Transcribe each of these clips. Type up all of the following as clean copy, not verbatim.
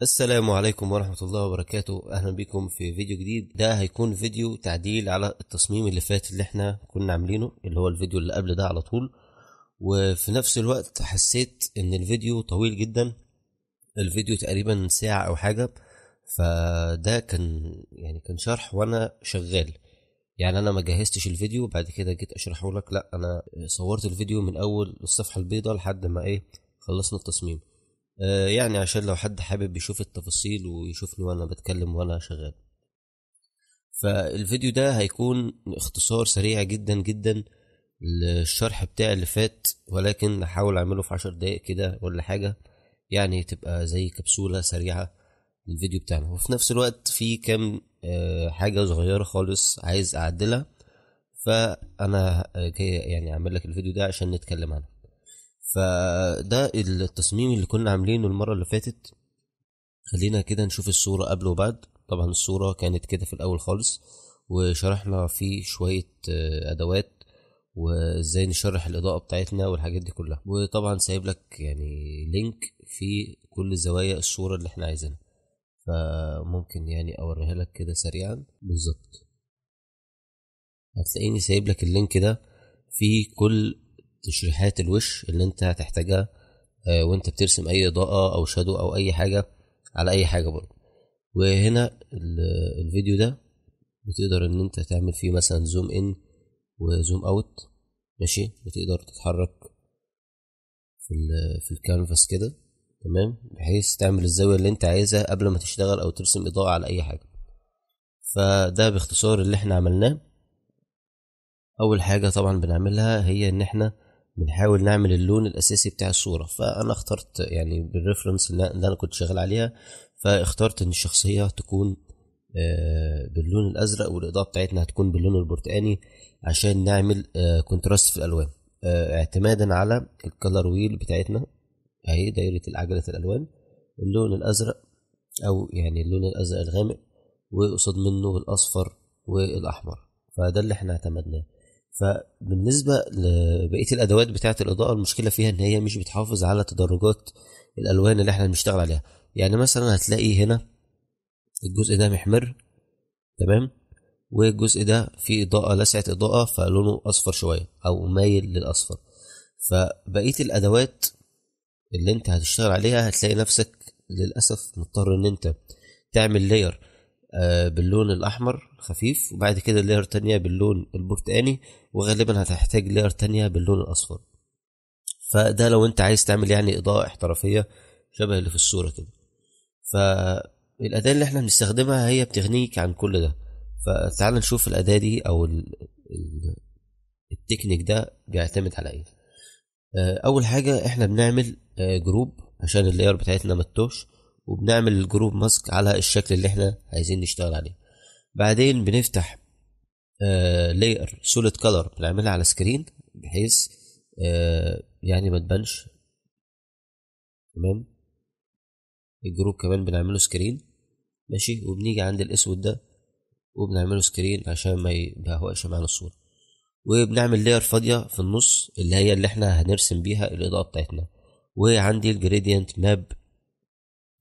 السلام عليكم ورحمة الله وبركاته. أهلا بكم في فيديو جديد. ده هيكون فيديو تعديل على التصميم اللي فات اللي احنا كنا عاملينه، اللي هو الفيديو اللي قبل ده على طول. وفي نفس الوقت حسيت ان الفيديو طويل جدا، الفيديو تقريبا ساعة او حاجة. فده كان شرح وانا شغال. يعني انا ما جهزتش الفيديو بعد كده جيت اشرحه لك، لا انا صورت الفيديو من اول الصفحة البيضاء لحد ما خلصنا التصميم. يعني عشان لو حد حابب يشوف التفاصيل ويشوفني وانا بتكلم وانا شغال. فالفيديو ده هيكون اختصار سريع جدا جدا للشرح بتاع اللي فات، ولكن هحاول اعمله في 10 دقايق كده ولا حاجة. يعني تبقى زي كبسولة سريعة للفيديو بتاعنا، وفي نفس الوقت في كام حاجة صغيرة خالص عايز اعدلها. فانا جاي يعني اعمل لك الفيديو ده عشان نتكلم عنه. فده التصميم اللي كنا عاملينه المرة اللي فاتت. خلينا كده نشوف الصورة قبل وبعد. طبعا الصورة كانت كده في الأول خالص، وشرحنا فيه شوية أدوات، وإزاي نشرح الإضاءة بتاعتنا والحاجات دي كلها. وطبعا سايب لك يعني لينك في كل زوايا الصورة اللي احنا عايزينها، فممكن يعني أوريها لك كده سريعا بالظبط. هتلاقيني سايب لك اللينك ده في كل تشريحات الوش اللي انت هتحتاجها وانت بترسم اي اضاءة او شادو او اي حاجة على اي حاجة برضه. وهنا الفيديو ده بتقدر ان انت تعمل فيه مثلا زوم ان وزوم اوت. ماشي، بتقدر تتحرك في الكانفاس كده، تمام، بحيث تعمل الزاوية اللي انت عايزها قبل ما تشتغل او ترسم اضاءة على اي حاجة. فده باختصار اللي احنا عملناه. اول حاجة طبعا بنعملها هي ان احنا بنحاول نعمل اللون الاساسي بتاع الصورة. فانا اخترت يعني بالريفرنس اللي انا كنت شغال عليها، فاخترت ان الشخصية تكون باللون الازرق، والاضاءه بتاعتنا هتكون باللون البرتقاني عشان نعمل كونتراست في الالوان، اعتمادا على الكالر ويل بتاعتنا. اهي دايره العجله الالوان، اللون الازرق او يعني اللون الازرق الغامق، وقصاد منه الاصفر والاحمر. فده اللي احنا اعتمدناه. فبالنسبه لبقيه الادوات بتاعه الاضاءه، المشكله فيها ان هي مش بتحافظ على تدرجات الالوان اللي احنا بنشتغل عليها. يعني مثلا هتلاقي هنا الجزء ده محمر، تمام، والجزء ده فيه إضاءة لسعة إضاءة فلونه أصفر شوية أو مايل للأصفر. فبقية الأدوات اللي أنت هتشتغل عليها هتلاقي نفسك للأسف مضطر إن أنت تعمل لاير باللون الأحمر خفيف، وبعد كده لاير تانية باللون البرتقاني، وغالبا هتحتاج لاير تانية باللون الأصفر. فده لو أنت عايز تعمل يعني إضاءة احترافية شبه اللي في الصورة كده. فالأداة اللي احنا بنستخدمها هي بتغنيك عن كل ده. فتعال نشوف الأداة دي أو التكنيك ده بيعتمد على ايه. أول حاجة احنا بنعمل جروب عشان اللاير بتاعتنا متوش، وبنعمل الجروب ماسك على الشكل اللي احنا عايزين نشتغل عليه. بعدين بنفتح لاير سوليد كلر بنعملها على سكرين بحيث يعني ما تبانش. تمام، الجروب كمان بنعمله سكرين. ماشي، وبنيجي عند الاسود ده وبنعمله سكرين عشان ما يبهوأش معانا الصورة. وبنعمل لاير فاضية في النص اللي احنا هنرسم بيها الإضاءة بتاعتنا. وعندي الجريدينت ماب،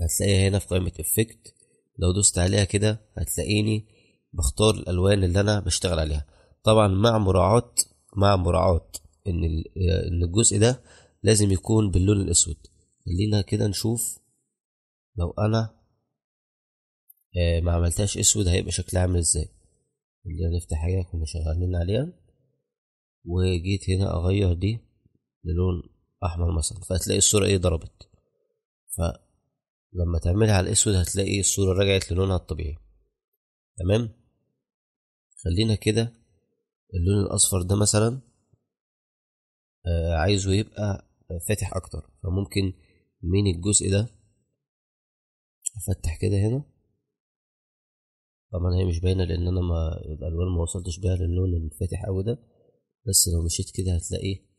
هتلاقيها هنا في قائمة افكت. لو دوست عليها كده هتلاقيني بختار الألوان اللي أنا بشتغل عليها، طبعا مع مراعاة إن الجزء ده لازم يكون باللون الأسود. خلينا كده نشوف لو أنا ما عملتهاش أسود هيبقى شكلها عامل ازاي. خلينا نفتح حاجة كنا شغالين عليها، وجيت هنا أغير دي للون أحمر مثلا، فهتلاقي الصورة ضربت. فلما تعملها على الأسود هتلاقي الصورة رجعت للونها الطبيعي. تمام، خلينا كده اللون الأصفر ده مثلا عايزه يبقى فاتح أكتر، فممكن من الجزء ده أفتح كده هنا. طبعا هي مش باينة لأن أنا ما الألوان ما وصلتش بيها للون الفاتح أوي ده، بس لو مشيت كده هتلاقي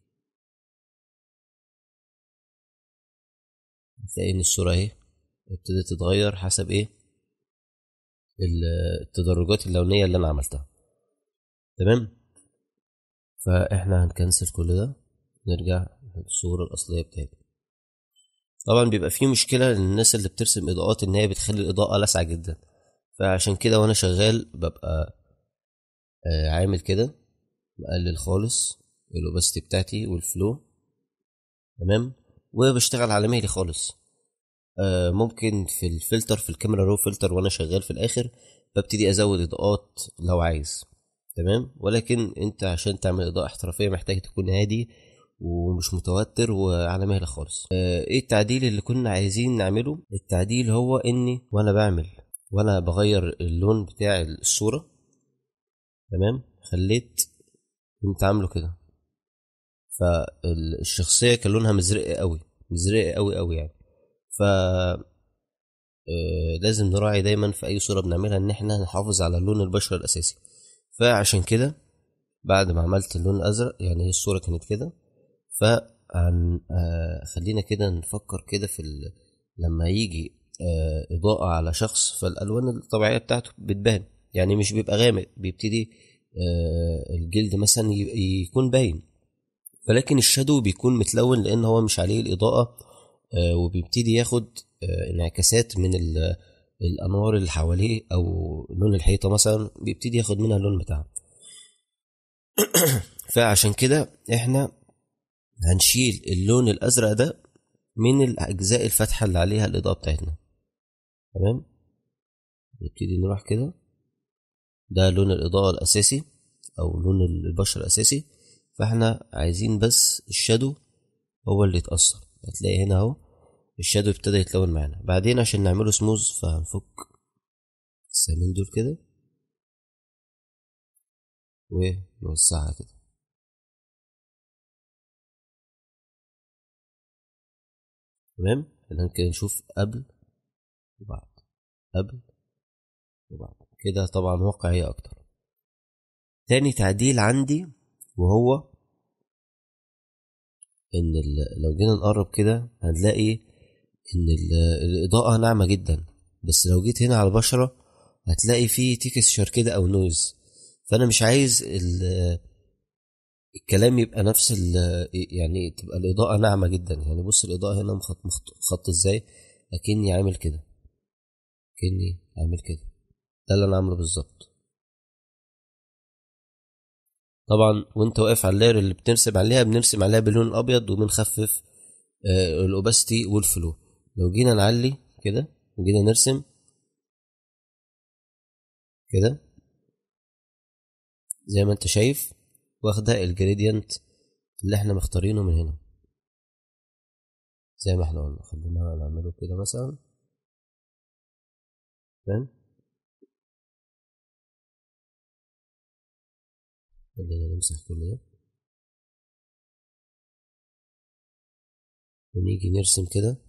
إن الصورة ابتدت تتغير حسب التدرجات اللونية اللي أنا عملتها. تمام، فإحنا هنكنسل كل ده، نرجع للصورة الأصلية بتاعتنا. طبعا بيبقى فيه مشكلة للناس اللي بترسم إضاءات إن هي بتخلي الإضاءة لاسعة جدا، فعشان كده وأنا شغال ببقى عامل كده، مقلل خالص الأوباستي بتاعتي والفلو. تمام. وبشتغل على مهلي خالص. ممكن في الفلتر، في الكاميرا رو فلتر وانا شغال في الاخر ببتدي ازود اضاءات لو عايز. تمام. ولكن انت عشان تعمل اضاءة احترافية محتاج تكون هادي ومش متوتر وعلى مهلك خالص. ايه التعديل اللي كنا عايزين نعمله؟ التعديل هو اني وانا بغير اللون بتاع الصورة، تمام، خليت، كنت عامله كده، فالشخصية كان لونها مزرق قوي، مزرق قوي قوي يعني. ف لازم نراعي دايما في اي صورة بنعملها ان احنا نحافظ على لون البشرة الاساسي. فعشان كده بعد ما عملت اللون الازرق، يعني هي الصورة كانت كده، خلينا كده نفكر كده لما يجي اضاءة على شخص، فالالوان الطبيعية بتاعته بتبان، يعني مش بيبقى غامق، بيبتدي الجلد مثلا يكون باين، ولكن الشادو بيكون متلون لان هو مش عليه الاضاءة، وبيبتدي ياخد انعكاسات من الانوار اللي حواليه او لون الحيطه مثلا، بيبتدي ياخد منها اللون بتاعها. فعشان كده احنا هنشيل اللون الازرق ده من الاجزاء الفاتحه اللي عليها الاضاءه بتاعتنا. تمام. نبتدي نروح كده، ده لون الاضاءه الاساسي او لون البشره الاساسي، فاحنا عايزين بس الشادو هو اللي يتاثر. هتلاقي هنا اهو الشادو ابتدى يتلون معانا. بعدين عشان نعمله سموز فهنفك السهمين دول كده ونوسعها كده. تمام. خلينا كده نشوف قبل وبعد، قبل وبعد كده، طبعا واقعية اكتر. تاني تعديل عندي وهو ان لو جينا نقرب كده هنلاقي ان الاضاءة ناعمة جدا، بس لو جيت هنا على البشرة هتلاقي فيه تكستشر كده او نويز. فانا مش عايز الكلام يبقى نفس يعني تبقى الاضاءة ناعمة جدا. يعني بص الاضاءة هنا خط ازاي، اكني عامل كده، كأني عامل كده، ده اللي انا عامله بالظبط. طبعا وانت واقف على اللاير اللي بنرسم عليها باللون الابيض وبنخفف الاوباستي والفلو. لو جينا نعلي كده وجينا نرسم كده زي ما انت شايف، واخده الجريدينت اللي احنا مختارينه من هنا زي ما احنا قلنا. خلينا نعمله كده مثلا. تمام. خلينا نمسح كل ده ونيجي نرسم كده.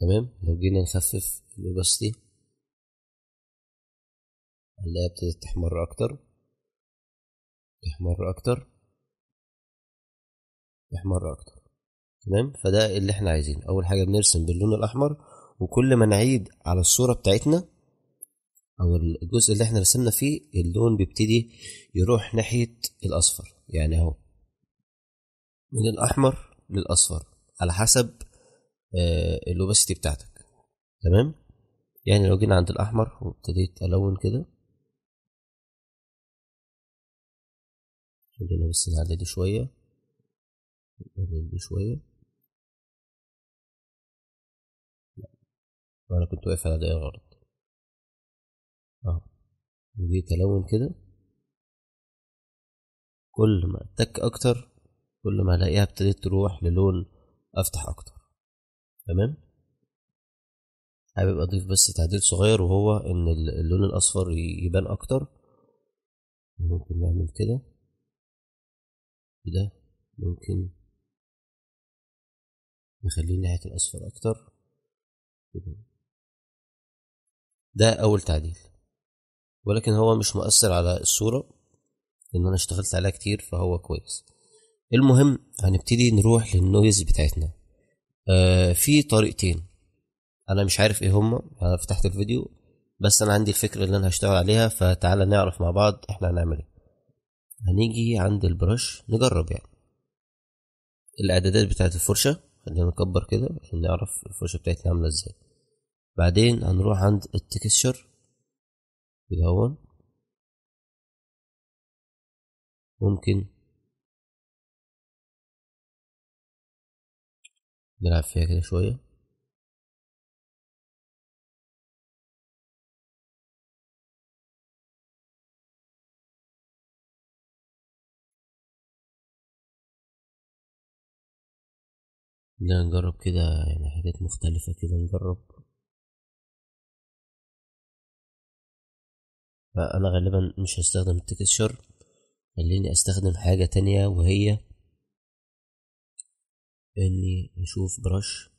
تمام. لو جينا نخفف الاوباستي هنلاقيها ابتدت تحمر اكتر، تحمر اكتر، تحمر اكتر. تمام. فده اللي احنا عايزينه. اول حاجه بنرسم باللون الاحمر، وكل ما نعيد على الصوره بتاعتنا او الجزء اللي احنا رسمنا فيه اللون بيبتدي يروح ناحيه الاصفر، يعني اهو من الاحمر للاصفر على حسب الاوباسيتي بتاعتك. تمام. يعني لو جينا عند الاحمر وابتديت الون كده، خلينا بس نعلي دي شويه، نعلي دي شويه. وانا كنت واقف على دقيقه غلط اهو. جيت الون كده، كل ما اتك اكتر كل ما الاقيها ابتدت تروح للون افتح اكتر. تمام. حابب اضيف بس تعديل صغير، وهو ان اللون الاصفر يبان اكتر. ممكن نعمل كده كده، ممكن نخليه ناحية الاصفر اكتر كده. ده اول تعديل، ولكن هو مش مؤثر على الصورة لان انا اشتغلت عليها كتير فهو كويس. المهم هنبتدي نروح للنويز بتاعتنا. في طريقتين، انا مش عارف ايه هما، انا فتحت الفيديو بس انا عندي الفكرة اللي انا هشتغل عليها، فتعالى نعرف مع بعض احنا هنعمل ايه. هنيجي عند البرش نجرب يعني. الاعدادات بتاعت الفرشة، خلينا نكبر كده عشان نعرف الفرشة بتاعتنا عاملة ازاي. بعدين هنروح عند التكستشر كده اهو، ممكن نلعب فيها كده شوية. خلينا نجرب كده يعني حاجات مختلفة كده نجرب. فأنا غالبا مش هستخدم التكستشر، خليني استخدم حاجة تانية، وهي اني اشوف برش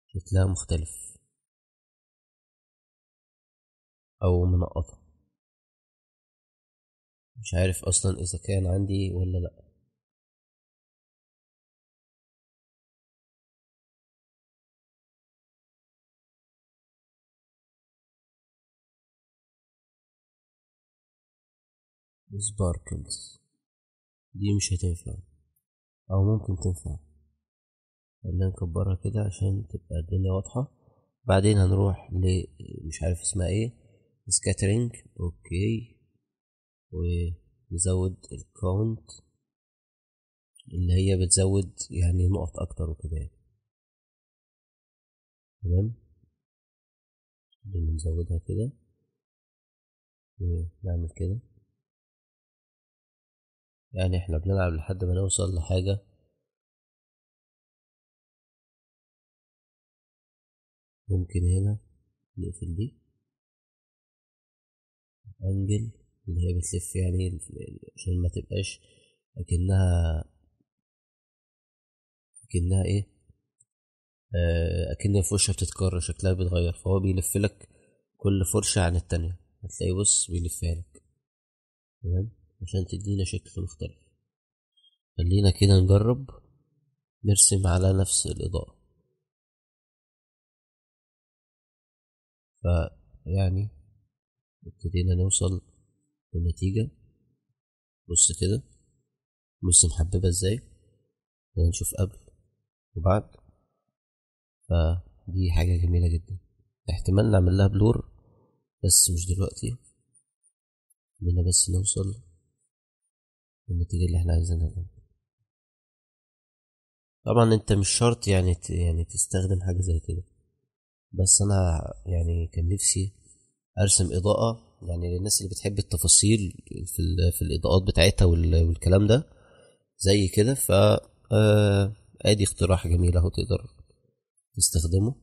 شكلها مختلف او منقطة. مش عارف اصلا اذا كان عندي ولا لا. سباركلز دي مش هتنفع، او ممكن تنفع. خلينا نكبرها كده عشان تبقى الدنيا واضحة. بعدين هنروح مش عارف اسمها ايه، سكاترينج، اوكي، ونزود الكاونت اللي هي بتزود يعني نقط اكتر وكده يعني. تمام، نزودها كده ونعمل كده. يعني احنا بنلعب لحد ما نوصل لحاجة. ممكن هنا نقفل دي انجل اللي هي بتلف يعني عشان ما تبقاش اكنها ايه، اكن الفرشة بتتكرر شكلها بيتغير، فهو بيلف لك كل فرشة عن التانية، هتلاقي بص بيلفها لك. تمام، عشان تدينا شكل مختلف. خلينا كده نجرب نرسم على نفس الإضاءة. فيعني ابتدينا نوصل للنتيجة. بص كده، بص محببة ازاي. خلينا نشوف قبل وبعد. فدي حاجة جميلة جدا. احتمال نعمل لها بلور بس مش دلوقتي، خلينا بس نوصل للنتيجة اللي احنا عايزينها دي. طبعا انت مش شرط يعني يعني تستخدم حاجة زي كده، بس انا يعني كان نفسي ارسم اضاءة يعني للناس اللي بتحب التفاصيل في الاضاءات بتاعتها والكلام ده زي كده. ف ادي اقتراح جميل اهو، تقدر تستخدمه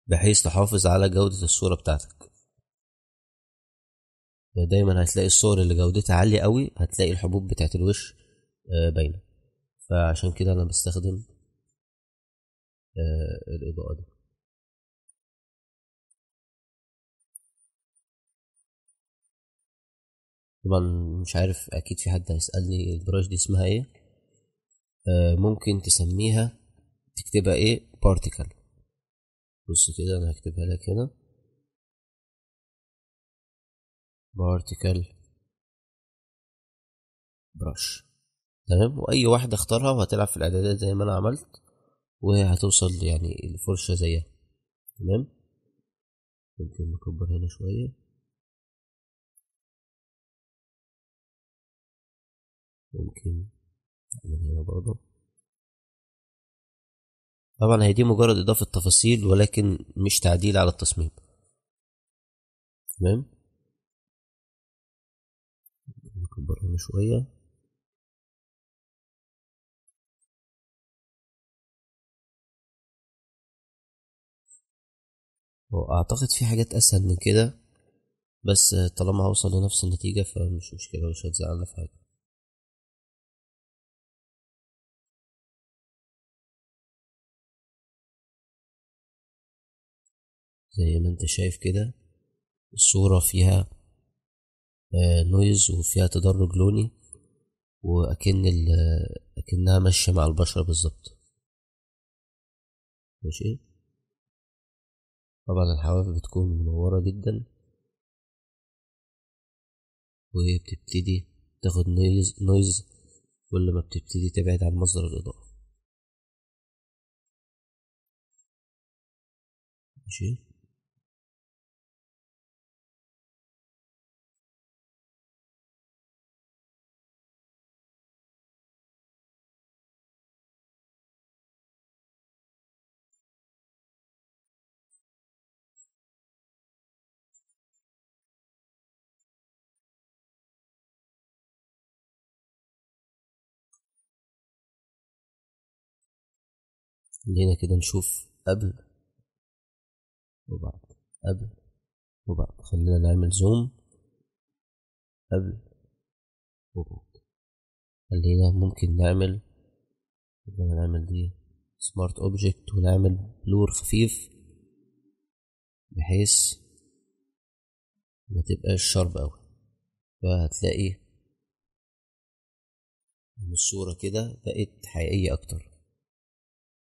بحيث تحافظ على جودة الصورة بتاعتك. دايما هتلاقي الصور اللي جودتها عالية قوي هتلاقي الحبوب بتاعت الوش باينة. فعشان كده انا بستخدم الاضاءة دي. طبعا مش عارف، اكيد في حد هيسألني البراش دي اسمها ايه. ممكن تسميها، تكتبها ايه، بارتيكل. بص كده انا هكتبها لك هنا، بارتيكل براش. تمام، واي واحدة اختارها وهتلعب في الاعدادات زي ما انا عملت، وهتوصل يعني الفرشة زيها. تمام، ممكن نكبر هنا شوية. ممكن نعمل هنا برضه. طبعا هي دي مجرد اضافة تفاصيل ولكن مش تعديل على التصميم. تمام، نكبر هنا شوية. واعتقد في حاجات اسهل من كده، بس طالما هوصل لنفس النتيجة فمش مشكلة، مش هتزعلنا في حاجة. زي ما انت شايف كده الصورة فيها نويز وفيها تدرج لوني، أكنها ماشية مع البشرة بالظبط. ماشي. طبعا الحواف بتكون منورة جدا، وبتبتدي تاخد نويز كل ما بتبتدي تبعد عن مصدر الإضاءة. ماشي. خلينا كده نشوف قبل وبعد، قبل وبعد. خلينا نعمل زوم قبل وبعد. خلينا ممكن نعمل دي سمارت اوبجكت ونعمل بلور خفيف بحيث ما تبقاش شارب اوي، فهتلاقي ان الصورة كده بقت حقيقية اكتر.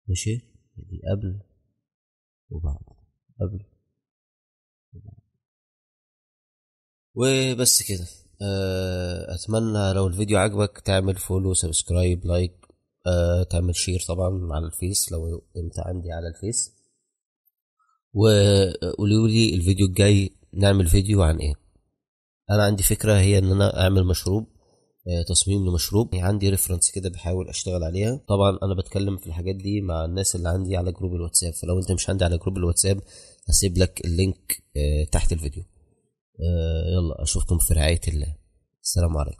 ماشي. دي قبل وبعد، قبل وبعد. وبس كده. اتمنى لو الفيديو عجبك تعمل فولو، سبسكرايب، لايك، تعمل شير طبعا على الفيس لو انت عندي على الفيس. وقولوا لي الفيديو الجاي نعمل فيديو عن ايه. انا عندي فكرة، هي ان انا اعمل مشروب، تصميم لمشروب. عندي ريفرنس كده بحاول اشتغل عليها. طبعا انا بتكلم في الحاجات دي مع الناس اللي عندي على جروب الواتساب، فلو انت مش عندي على جروب الواتساب هسيب لك اللينك تحت الفيديو. يلا اشوفكم في رعاية الله. السلام عليكم.